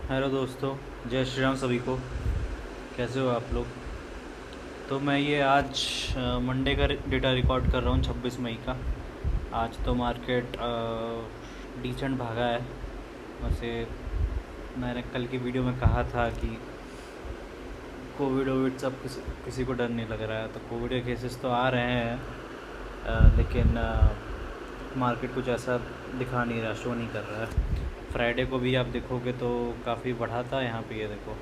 Hello दोस्तों, जय श्री राम सभी को। कैसे हो आप लोग? तो मैं ये आज मंडे का डेटा रिकॉर्ड कर रहा हूँ, 26 मई का। आज तो मार्केट डिसेंट भागा है। वैसे मैंने कल की वीडियो में कहा था कि कोविड वोविड सब किसी किसी को डर नहीं लग रहा है, तो कोविड के केसेस तो आ रहे हैं। लेकिन मार्केट कुछ ऐसा दिखा नहीं रहा, शो नहीं कर रहा है। फ्राइडे को भी आप देखोगे तो काफ़ी बढ़ा था। यहाँ पे ये देखो,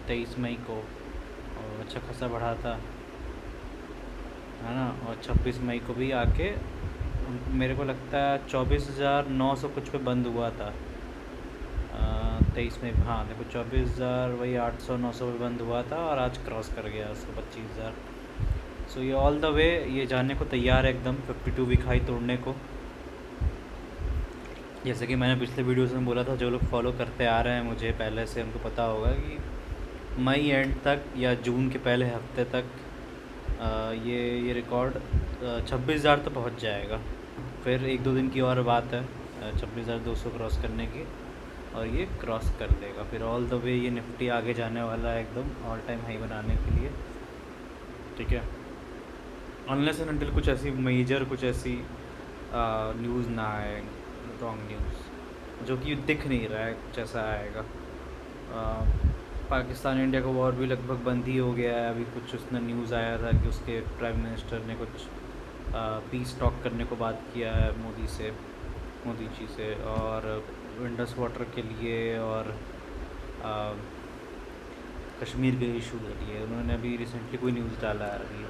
23 मई को और अच्छा खासा बढ़ा था, है ना। और 26 मई को भी आके मेरे को लगता है 24,900 कुछ पे बंद हुआ था। 23 मई, हाँ देखो, 24,000 वही 800 900 पे बंद हुआ था और आज क्रॉस कर गया उसको 25,000। सो ये ऑल द वे ये जाने को तैयार है एकदम 52 वीक हाई तोड़ने को। जैसे कि मैंने पिछले वीडियोस में बोला था, जो लोग फॉलो करते आ रहे हैं मुझे पहले से, उनको पता होगा कि मई एंड तक या जून के पहले हफ्ते तक ये रिकॉर्ड 26,000 तो पहुंच जाएगा। फिर एक दो दिन की और बात है 26,200 क्रॉस करने की, और ये क्रॉस कर देगा। फिर ऑल द वे ये निफ्टी आगे जाने वाला है एकदम ऑल टाइम हाई बनाने के लिए। ठीक है, अनलेस एंड अनटिल कुछ ऐसी मेजर, कुछ ऐसी न्यूज़ ना आए, रॉन्ग न्यूज़, जो कि दिख नहीं रहा है कुछ ऐसा आएगा। पाकिस्तान इंडिया का वॉर भी लगभग बंद ही हो गया है। अभी कुछ उसने न्यूज़ आया था कि उसके प्राइम मिनिस्टर ने कुछ पीस टॉक करने को बात किया है मोदी जी से, और इंडस वाटर के लिए और आ, कश्मीर के इशू के लिए उन्होंने अभी रिसेंटली कोई न्यूज़ डाला है, अभी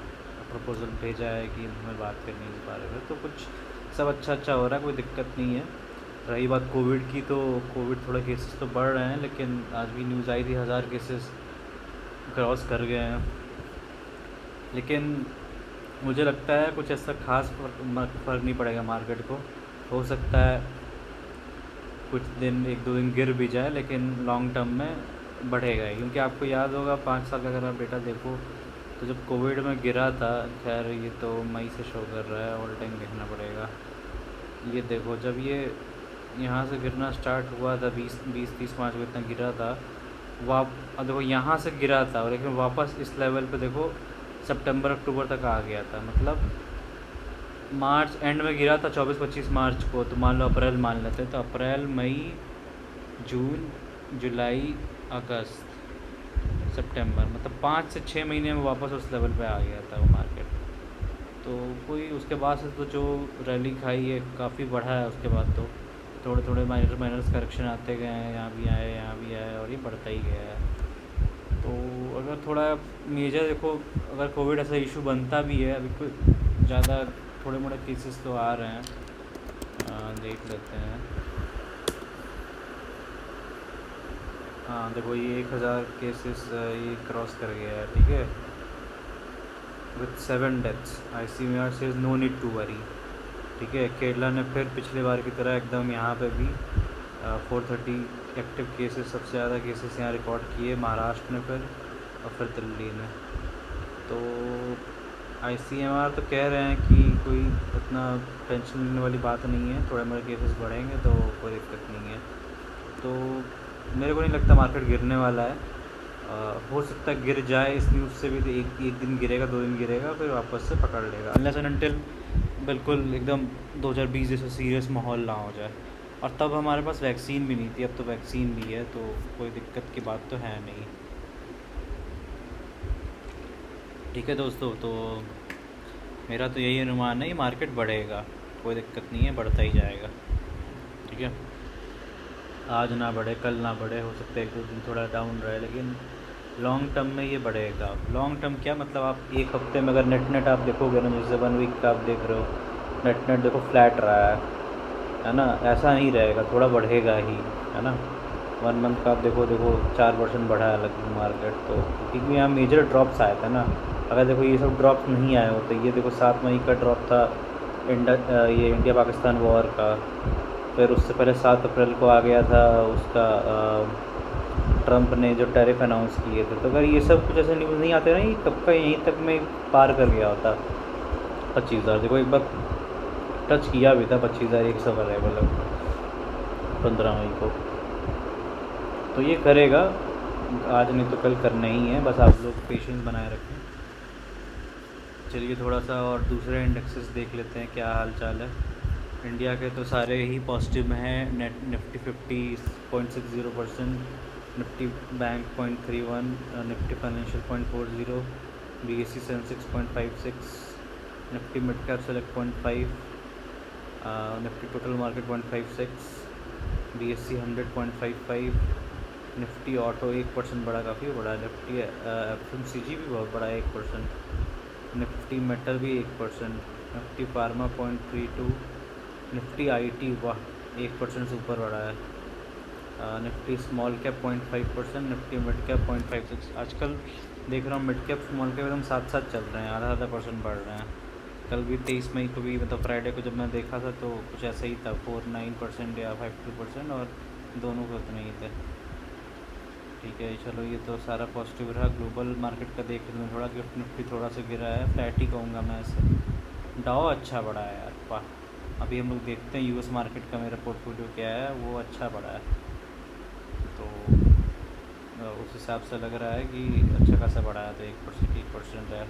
प्रपोजल भेजा है कि हमें बात करनी है इस बारे में। तो कुछ सब अच्छा अच्छा हो रहा है, कोई दिक्कत नहीं है। रही बात कोविड की, तो कोविड थोड़े केसेस तो बढ़ रहे हैं, लेकिन आज भी न्यूज़ आई थी 1,000 केसेस क्रॉस कर गए हैं। लेकिन मुझे लगता है कुछ ऐसा खास फ़र्क नहीं पड़ेगा मार्केट को। हो सकता है कुछ दिन, एक दो दिन गिर भी जाए, लेकिन लॉन्ग टर्म में बढ़ेगा ही। क्योंकि आपको याद होगा 5 साल का अगर आप डेटा देखो, तो जब कोविड में गिरा था, खैर ये तो मई से शो कर रहा है, ऑल टाइम देखना पड़ेगा। ये देखो, जब ये यहाँ से गिरना स्टार्ट हुआ था 20 20 30 5 को इतना गिरा था। अब देखो यहाँ से गिरा था, और लेकिन वापस इस लेवल पे देखो सितंबर अक्टूबर तक आ गया था। मतलब मार्च एंड में गिरा था 24 25 मार्च को, तो मान लो अप्रैल मान लेते हैं, तो अप्रैल मई जून जुलाई अगस्त सितंबर, मतलब 5 से 6 महीने में वापस उस लेवल पे आ गया था वो मार्केट। तो कोई उसके बाद से तो जो रैली खाई है काफ़ी बढ़ा है। उसके बाद तो थोड़े थोड़े माइनर्स करेक्शन आते गए हैं, यहाँ भी आए यहाँ भी आए, और ये बढ़ता ही गया है। तो अगर थोड़ा मेजर देखो, अगर कोविड ऐसा इशू बनता भी है, अभी कोई ज़्यादा थोड़े मोड़े केसेस तो आ रहे हैं, देख लेते हैं। हाँ देखो, ये 1,000 केसेस ये क्रॉस कर गया है, ठीक है, with 7 deaths. ICMR says no need to worry. ठीक है, केरला ने फिर पिछले बार की तरह एकदम यहाँ पे भी 430 एक्टिव केसेस, सबसे ज़्यादा केसेस यहाँ रिकॉर्ड किए महाराष्ट्र ने फिर, और फिर दिल्ली ने। तो ICMR तो कह रहे हैं कि कोई उतना टेंशन लेने वाली बात नहीं है, थोड़े मोड़े केसेस बढ़ेंगे तो कोई दिक्कत नहीं है। तो मेरे को नहीं लगता मार्केट गिरने वाला है। हो सकता है गिर जाए इस न्यूज़ से भी, तो एक एक दिन गिरेगा, 2 दिन गिरेगा, फिर वापस से पकड़ लेगा, अनलेस एंड अनटिल बिल्कुल एकदम 2020 जैसा सीरियस माहौल ना हो जाए। और तब हमारे पास वैक्सीन भी नहीं थी, अब तो वैक्सीन भी है, तो कोई दिक्कत की बात तो है नहीं। ठीक है दोस्तों, तो मेरा तो यही अनुमान है, ये मार्केट बढ़ेगा, कोई दिक्कत नहीं है, बढ़ता ही जाएगा। ठीक है, आज ना बढ़े, कल ना बढ़े, हो सकता है एक दो दिन थोड़ा डाउन रहे, लेकिन लॉन्ग टर्म में ये बढ़ेगा। लॉन्ग टर्म क्या मतलब, आप एक हफ्ते में अगर नेट आप देखोगे ना, जैसे 1 वीक का आप देख रहे हो, नेट देखो फ्लैट रहा है ना। ऐसा नहीं रहेगा, थोड़ा बढ़ेगा ही, है ना। 1 मंथ का आप देखो देखो 4% बढ़ा है लगभग मार्केट, तो क्योंकि यहाँ मेजर ड्रॉप्स आए थे ना। अगर देखो ये सब ड्रॉप्स नहीं आए होते, ये देखो 7 मई का ड्रॉप था ये इंडिया पाकिस्तान वॉर का। फिर उससे पहले 7 अप्रैल को आ गया था उसका, ट्रंप ने जो टैरिफ अनाउंस किए थे। तो अगर ये सब कुछ ऐसे न्यूज़ नहीं आते ना, ये कब का यहीं तक में पार कर गया होता 25,000। देखो एक बार टच किया भी था 25,000 एक सौ का लेवल 15 मई को। तो ये करेगा, आज नहीं तो कल करना ही है, बस आप लोग पेशेंस बनाए रखें। चलिए थोड़ा सा और दूसरे इंडेक्सेस देख लेते हैं क्या हाल चाल है। इंडिया के तो सारे ही पॉजिटिव में हैं। Net Nifty 50.60%, Nifty bank 0.31, Nifty financial 0.40, BSE Sensex 0.56, Nifty mid cap select 0.5, Nifty total market 0.56, BSE 100.55, Nifty auto 1% बढ़ा, काफ़ी बड़ा। निफ्टी FMCG भी बहुत बड़ा है 1%, निफ्टी मेटल भी 1%, निफ्टी फार्मा 0.32, निफ्टी IT वाह 1% से ऊपर बढ़ा है। Nifty small cap 0.5%, Nifty mid cap 0.56। आजकल देख रहा हूँ मिड कैप स्मॉल कैप एकदम साथ साथ चल रहे हैं, आधा आधा परसेंट बढ़ रहे हैं। कल भी 23 मई को भी, मतलब फ्राइडे को जब मैं देखा था तो कुछ ऐसा ही था, 49% या 52%, और दोनों को उतने ही थे। ठीक है चलो, ये तो सारा पॉजिटिव रहा। ग्लोबल मार्केट का देख लेते हैं थोड़ा। गिफ्ट निफ्टी थोड़ा सा गिरा है, फ्लैट ही कहूँगा मैं ऐसे। डाउ अच्छा बढ़ा है यार, वाह। अभी हम लोग देखते हैं यूएस मार्केट का मेरा पोर्टफोलियो क्या है, वो अच्छा बढ़ा है। तो उस हिसाब से लग रहा है कि अच्छा खासा बढ़ा है। तो 1% है।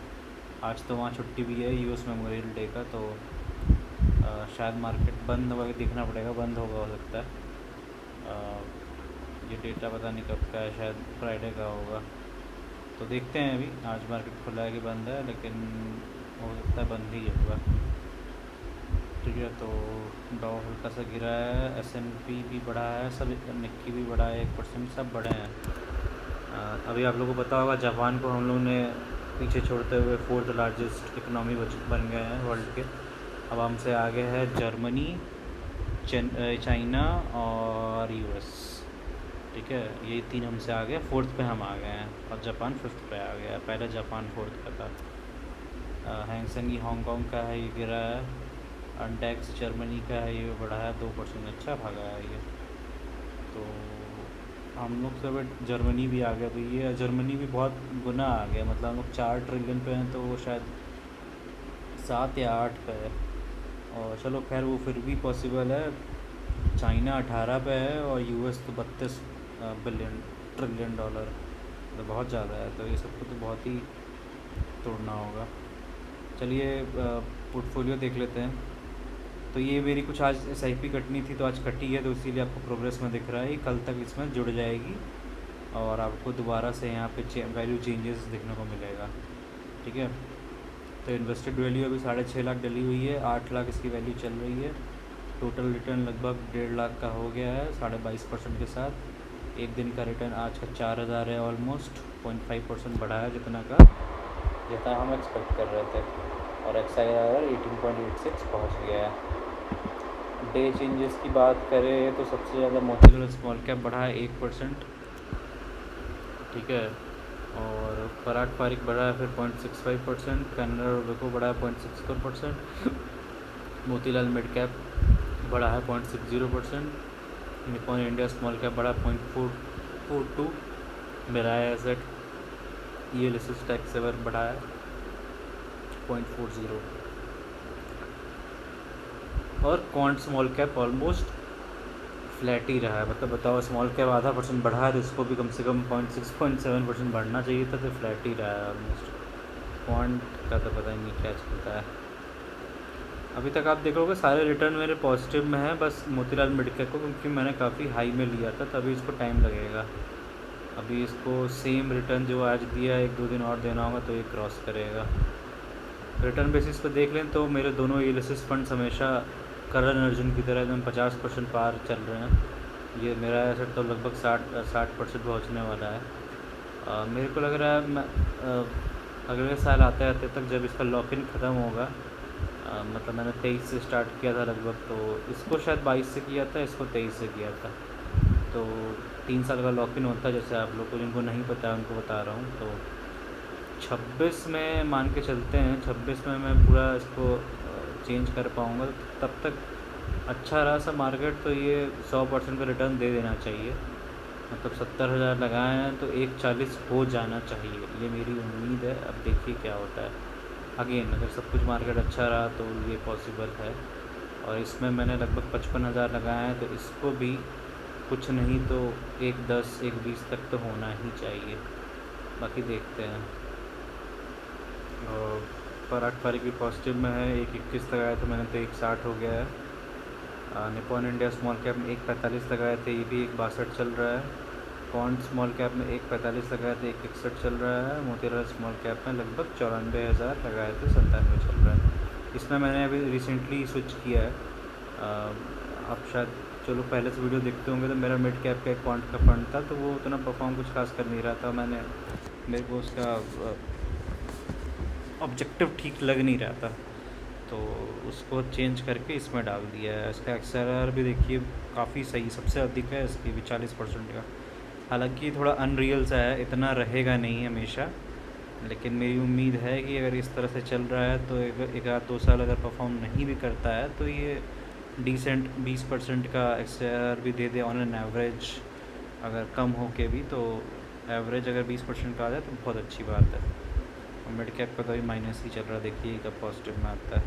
आज तो वहाँ छुट्टी भी है यूएस मेमोरियल डे का, तो शायद मार्केट बंद होगा, देखना पड़ेगा, बंद होगा हो सकता है। ये डेटा पता नहीं कब का है, शायद फ्राइडे का होगा। तो देखते हैं अभी आज मार्केट खुला है कि बंद है, लेकिन हो सकता है बंद ही होगा। ठीक है, तो डाउ हल्का सा गिरा है, S&P भी बढ़ा है, सब निक्की भी बढ़ा है 1%, सब बढ़े हैं। अभी आप लोगों को पता होगा जापान को हम लोग ने पीछे छोड़ते हुए 4th लार्जेस्ट इकनॉमी बन गए हैं वर्ल्ड के। अब हमसे आगे है जर्मनी, चाइना और US। ठीक है, ये 3 हमसे आ गए, 4th पे हम आ गए हैं, और जापान 5th पे आ गया। पहले जापान 4th पे था। हैंगसेंग हांगकॉन्ग का है, ये गिरा है। अनटैक्स जर्मनी का है, ये बढ़ा है 2%, अच्छा भागा है ये। तो हम लोग से जर्मनी भी आ गया, तो ये जर्मनी भी बहुत गुना आ गया, मतलब हम लोग 4 ट्रिलियन पे हैं, तो वो शायद 7 या 8 पे है। और चलो खैर वो फिर भी पॉसिबल है। चाइना 18 पे है, और US तो 32 ट्रिलियन डॉलर, तो बहुत ज़्यादा है। तो ये सबको तो बहुत ही तोड़ना होगा। चलिए पोर्टफोलियो देख लेते हैं। तो ये मेरी कुछ आज SIP कटनी थी, तो आज कटी है, तो इसीलिए आपको प्रोग्रेस में दिख रहा है। कल तक इसमें जुड़ जाएगी, और आपको दोबारा से यहाँ पे वैल्यू चेंजेस देखने को मिलेगा। ठीक है, तो इन्वेस्टेड वैल्यू अभी 6.5 लाख डली हुई है, 8 लाख इसकी वैल्यू चल रही है। टोटल रिटर्न लगभग 1.5 लाख का हो गया है 22.5% के साथ। एक दिन का रिटर्न आज का 4,000 है, ऑलमोस्ट 0.5% बढ़ा है, जितना हम एक्सपेक्ट कर रहे थे। और XIR 18.86 पहुँच गया है। डे चेंजेस की बात करें तो सबसे ज़्यादा मोतीलाल स्मॉल कैप बढ़ा है 1%। ठीक है, और पराग पारिक बढ़ा है फिर 0.65%, कन्नड़ रोबेको बढ़ा है 0.64%, मोतीलाल मिड कैप बढ़ा है 0.60%, निपॉन इंडिया स्मॉल कैप बढ़ा 0.442, मेराया एसेट ये लिसिस टैक्स सेवर बढ़ा है 0.40, और quant small cap almost flat ही रहा है। मतलब बताओ, स्मॉल कैप आधा % बढ़ा है, तो इसको भी कम से कम 0.6-0.7% बढ़ना चाहिए था, तो फ्लैट ही रहा है ऑलमोस्ट। क्वांट का तो पता ही नहीं क्या चलता है। अभी तक आप देखोगे सारे रिटर्न मेरे पॉजिटिव में है, बस मोतीलाल मिड कैप को, क्योंकि मैंने काफ़ी हाई में लिया था, तभी इसको टाइम लगेगा। अभी इसको सेम रिटर्न जो आज दिया है 1-2 दिन और देना होगा, तो ये क्रॉस करेगा। रिटर्न बेसिस पे देख लें तो मेरे दोनों एलिसिस फंड्स हमेशा करण अर्जुन की तरह एकदम 50% पार चल रहे हैं। ये मेरा एसेट तो लगभग 60% पहुँचने वाला है। मेरे को लग रहा है मैं अगले साल आते आते तक, जब इसका लॉक इन ख़त्म होगा, मतलब मैंने 23 से स्टार्ट किया था लगभग, तो इसको शायद 22 से किया था, इसको 23 से किया था, तो 3 साल का लॉक इन होता है। जैसे आप लोग को जिनको नहीं पता है उनको बता रहा हूँ, तो 26 में मान के चलते हैं, 26 में मैं पूरा इसको चेंज कर पाऊँगा, तो तब तक अच्छा रहा सा मार्केट, तो ये 100% का रिटर्न दे देना चाहिए। मतलब 70,000 लगाए हैं, तो 140 हो जाना चाहिए, ये मेरी उम्मीद है। अब देखिए क्या होता है। अगेन अगर सब कुछ मार्केट अच्छा रहा तो ये पॉसिबल है। और इसमें मैंने लगभग 55,000 लगाए हैं, तो इसको भी कुछ नहीं तो 1.10 1.20 तक तो होना ही चाहिए, बाकी देखते हैं। और पराग पारी भी पॉजिटिव में है, 1.21 लगाया था मैंने तो 1.60 हो गया है। निपॉन इंडिया स्मॉल कैप में 1.45 लगाए थे, ये भी 1.62 चल रहा है। पॉन्ड स्मॉल कैप में 1.45 लगाए थे, 1.61 चल रहा है। मोतीलाल स्मॉल कैप में लगभग 94,000 लगाए थे, 97 चल रहा है। इसमें मैंने अभी रिसेंटली स्विच किया है। आप शायद जो लोग पहले से वीडियो देखते होंगे तो मेरा मिड कैप का एक पॉइंट का फंड था, तो वो उतना परफॉर्म कुछ खास कर नहीं रहा था। मेरे को उसका ऑब्जेक्टिव ठीक लग नहीं रहा था, तो उसको चेंज करके इसमें डाल दिया है। इसका XLR भी देखिए काफ़ी सही, सबसे अधिक है इसकी भी 40% का। हालांकि थोड़ा अनरियल सा है, इतना रहेगा नहीं हमेशा, लेकिन मेरी उम्मीद है कि अगर इस तरह से चल रहा है तो एक आध 2 साल अगर परफॉर्म नहीं भी करता है तो ये डिसेंट 20% का XLR भी दे दे ऑन एन एवरेज। अगर कम हो के भी तो एवरेज अगर 20% का आ जाए तो बहुत अच्छी बात है। और मिड कैप का तो अभी माइनस ही चल रहा है, देखिए कब पॉजिटिव में आता है।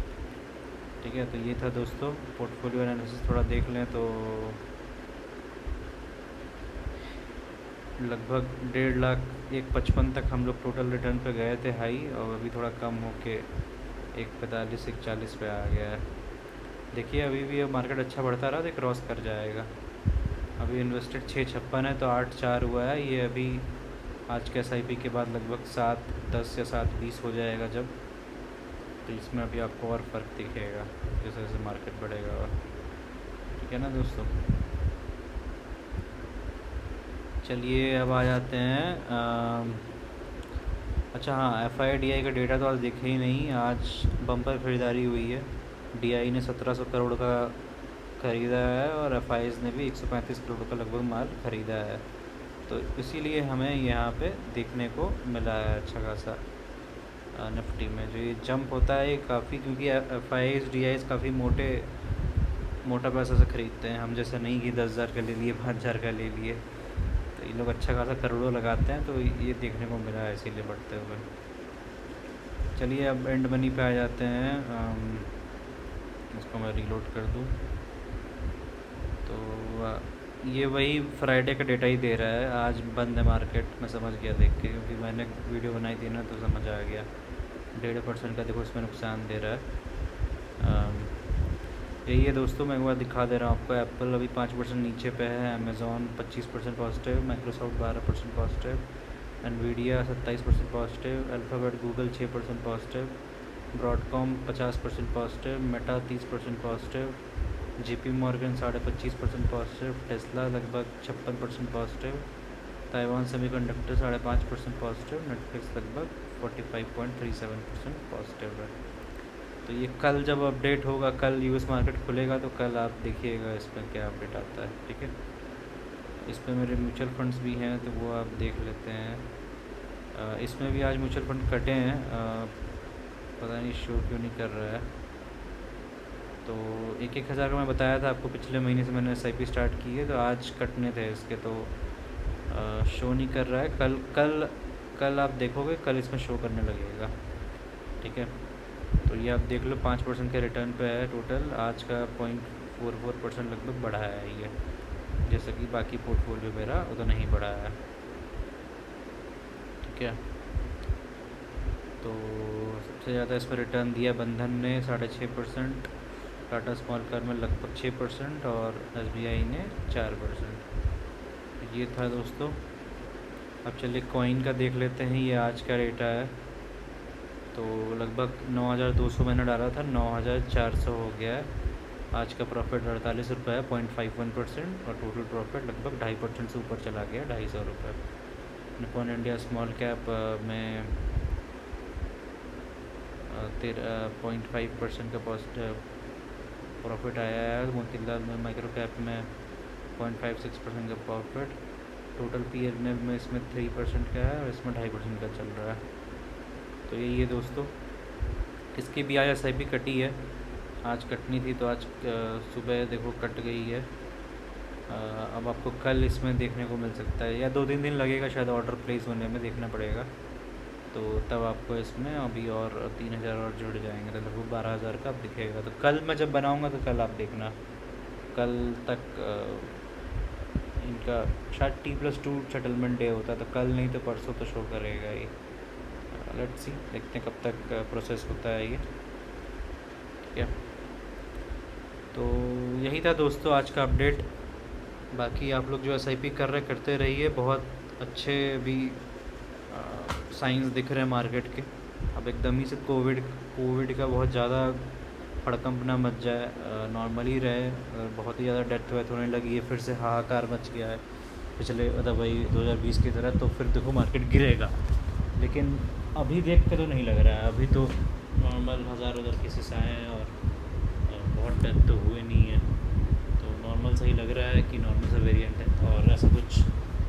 ठीक है, तो ये था दोस्तों पोर्टफोलियो एनालिसिस। थोड़ा देख लें तो लगभग 1.5 लाख 1.55 तक हम लोग टोटल रिटर्न पे गए थे हाई, और अभी थोड़ा कम हो के 1.45 1.40 पे आ गया है। देखिए अभी भी अब मार्केट अच्छा बढ़ता रहा तो क्रॉस कर जाएगा। अभी इन्वेस्टेड 6.56 है, तो 8.4 हुआ है ये। अभी आज के SIP के बाद लगभग 7.10 या 7.20 हो जाएगा जब, तो इसमें अभी आपको और फ़र्क दिखेगा जैसे जैसे मार्केट बढ़ेगा। और ठीक है ना दोस्तों, चलिए अब आ जाते हैं अच्छा हाँ, FIDI का डेटा तो आज देखे ही नहीं। आज बम्पर खरीदारी हुई है, DI ने 1700 करोड़ का ख़रीदा है और FIs ने भी 135 करोड़ का लगभग माल ख़रीदा है, तो इसीलिए हमें यहाँ पे देखने को मिला है अच्छा खासा निफ्टी में जो ये जंप होता है ये काफ़ी, क्योंकि FIs DIs काफ़ी मोटा पैसा से ख़रीदते हैं। हम जैसे नहीं कि 10,000 का ले लिए, 5,000 का ले लिए, तो ये लोग अच्छा खासा करोड़ों लगाते हैं, तो ये देखने को मिला है इसीलिए बढ़ते हुए। चलिए अब एंड मनी पे आ जाते हैं। इसको मैं रीलोड कर दूँ तो ये वही फ्राइडे का डेटा ही दे रहा है। आज बंद है मार्केट, मैं समझ गया देख के, क्योंकि मैंने वीडियो बनाई थी ना तो समझ आ गया। 1.5% का देखो इसमें नुकसान दे रहा है। यही है दोस्तों, मैं एक बार दिखा दे रहा हूँ आपको। एप्पल अभी 5% नीचे पे है, Amazon 25% positive, Microsoft 12% positive, Nvidia 27% positive, alphabet Google 6% positive, Broadcom 50% positive, Meta 30% positive, JP Morgan 25.5% positive, Tesla लगभग 56% positive, Taiwan semiconductor 5.5% positive, Netflix लगभग 45.37% पॉजिटिव है। तो ये कल जब अपडेट होगा, कल US मार्केट खुलेगा तो कल आप देखिएगा इसमें क्या अपडेट आता है। ठीक है, इस पर मेरे म्यूचुअल फंड्स भी हैं तो वो आप देख लेते हैं। इसमें भी आज म्यूचुअल फंड कटे हैं, पता नहीं शो क्यों नहीं कर रहा है। तो 1,000 का मैं बताया था आपको, पिछले महीने से मैंने SIP स्टार्ट की है, तो आज कटने थे इसके, तो शो नहीं कर रहा है। कल कल कल आप देखोगे, कल इसमें शो करने लगेगा। ठीक है, तो ये आप देख लो 5% के रिटर्न पे है टोटल। आज का 0.44% लगभग बढ़ा है ये, जैसा कि बाकी पोर्टफोलियो मेरा उतना नहीं बढ़ा है। ठीक है, तो सबसे ज़्यादा इस पर रिटर्न दिया बंधन ने 6.5%, टाटा स्मॉल कार में लगभग 6% और SBI ने 4%। ये था दोस्तों। अब चलिए कॉइन का देख लेते हैं, ये आज का डेटा है। तो लगभग 9,200 मैंने डाला था, 9,400 हो गया है। आज का प्रॉफिट 48 रुपये है, 0.51%, और टोटल प्रॉफिट लगभग 2.5% से ऊपर चला गया, 250 रुपये। निपॉन इंडिया स्मॉल कैप में 0.5% का पॉजिटिव प्रॉफिट आया है। मोतीलाल में माइक्रो कैप में 0.56% का प्रॉफिट। टोटल PL में इसमें 3% का है और इसमें 2.5% का चल रहा है। तो यही है दोस्तों, इसकी भी आज SIP कटी है। आज कटनी थी तो आज सुबह देखो कट गई है। अब आपको कल इसमें देखने को मिल सकता है, या 2-3 दिन लगेगा शायद ऑर्डर प्लेस होने में, देखना पड़ेगा। तो तब आपको इसमें अभी और 3,000 और जुड़ जाएंगे, तो लगभग 12,000 का अब दिखेगा। तो कल मैं जब बनाऊंगा तो कल आप देखना, कल तक इनका शायद T+2 सेटलमेंट डे होता है, तो कल नहीं तो परसों तो शो करेगा ये। लेट्स सी, देखते हैं कब तक प्रोसेस होता है ये। ठीक है, तो यही था दोस्तों आज का अपडेट। बाकी आप लोग जो SIP कर रहे करते रहिए, बहुत अच्छे भी साइंस दिख रहे हैं मार्केट के। अब एकदम ही से कोविड का बहुत ज़्यादा हड़कंप मच जाए, नॉर्मल ही रहे। बहुत ही ज़्यादा डेथ वेथ होने लगी है, फिर से हाहाकार मच गया है पिछले मतलब वही 2020 की तरह, तो फिर देखो मार्केट गिरेगा। लेकिन अभी देख के तो नहीं लग रहा है, अभी तो नॉर्मल हज़ार केसेस आए हैं और बहुत डेथ तो हुए नहीं है, तो नॉर्मल सही लग रहा है कि नॉर्मल सा वेरिएंट है और ऐसा कुछ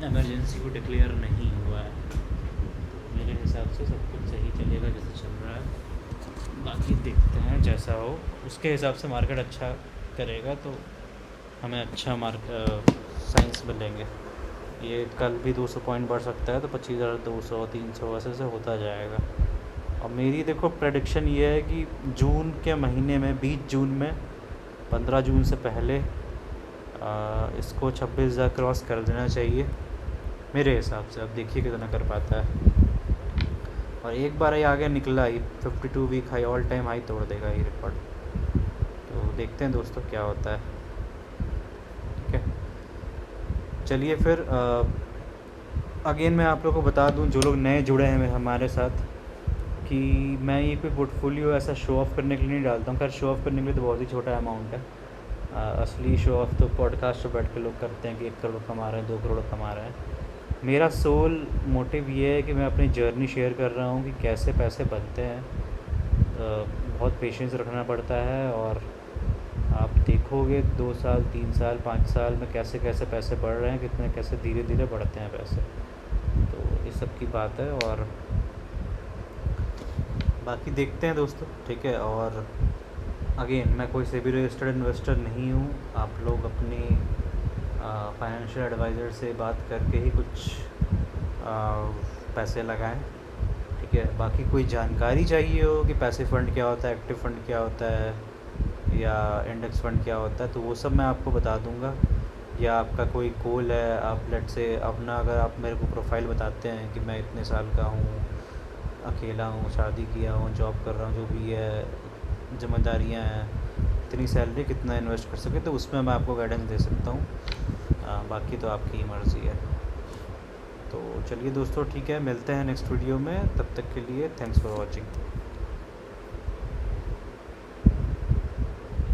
इमरजेंसी को डिक्लेयर नहीं हुआ है। तो मेरे हिसाब से सब कुछ सही चलेगा जैसे चल रहा है। बाकी देखते हैं जैसा हो, उसके हिसाब से मार्केट अच्छा करेगा तो हमें अच्छा साइंस मिलेंगे। ये कल भी 200 पॉइंट बढ़ सकता है, तो 25,200 300 ऐसे से होता जाएगा। और मेरी देखो प्रेडिक्शन ये है कि जून के महीने में 20 जून में 15 जून से पहले इसको 26,000 क्रॉस कर देना चाहिए मेरे हिसाब से। अब देखिए कितना कर पाता है। और एक बार ये आगे निकला ही 52 week high all time high तोड़ देगा ये रिकॉर्ड। तो देखते हैं दोस्तों क्या होता है। ठीक है, चलिए फिर अगेन मैं आप लोगों को बता दूं, जो लोग नए जुड़े हैं हमारे साथ, कि मैं ये कोई पोर्टफोलियो ऐसा शो ऑफ़ करने के लिए नहीं डालता हूँ। खैर शो ऑफ़ करने के लिए तो बहुत ही छोटा अमाउंट है। असली शो ऑफ़ तो पॉडकास्ट पर बैठ के लोग करते हैं कि 1 करोड़ कमा रहे हैं, 2 करोड़ कमा रहे हैं। मेरा सोल मोटिव ये है कि मैं अपनी जर्नी शेयर कर रहा हूँ कि कैसे पैसे बनते हैं। बहुत पेशेंस रखना पड़ता है और आप देखोगे 2 साल 3 साल 5 साल में कैसे कैसे पैसे बढ़ रहे हैं, कितने कैसे धीरे धीरे बढ़ते हैं पैसे। तो इस सब की बात है और बाकी देखते हैं दोस्तों। ठीक है, और अगेन मैं कोई सेबी रजिस्टर्ड इन्वेस्टर नहीं हूँ। आप लोग अपनी फाइनेंशियल एडवाइज़र से बात करके ही कुछ पैसे लगाएं। ठीक है, बाकी कोई जानकारी चाहिए हो कि पैसिव फ़ंड क्या होता है, एक्टिव फ़ंड क्या होता है, या इंडेक्स फ़ंड क्या होता है, तो वो सब मैं आपको बता दूंगा। या आपका कोई गोल है, आप लेट से अपना अगर आप मेरे को प्रोफाइल बताते हैं कि मैं इतने साल का हूँ, अकेला हूँ, शादी किया हूँ, जॉब कर रहा हूँ, जो भी है, ज़िम्मेदारियाँ हैं, इतनी सैलरी कितना इन्वेस्ट कर सके, तो उसमें मैं आपको गाइडेंस दे सकता हूँ। बाकी तो आपकी मर्ज़ी है। तो चलिए दोस्तों, ठीक है, मिलते हैं नेक्स्ट वीडियो में। तब तक के लिए थैंक्स फॉर वॉचिंग।